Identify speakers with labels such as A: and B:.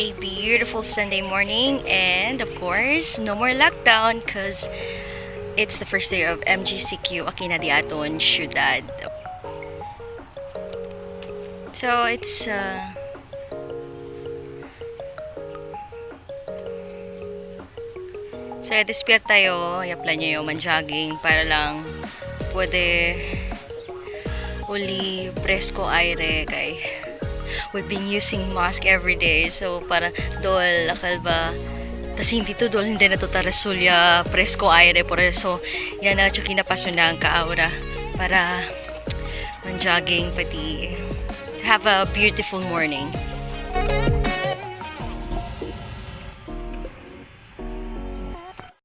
A: a beautiful Sunday morning, and of course, no more lockdown because it's the first day of MGCQ aki na di aton syudad. So it's so despier tayo, i-apply nyo yung man-jogging para lang pwede uli presko aire kay we've been using mask every day, so para dol akal ba tas hindi to dol hindi na to tarasulya presko aire por eso yan na chuki na Pasonanca aura para man-jogging pati have a beautiful morning.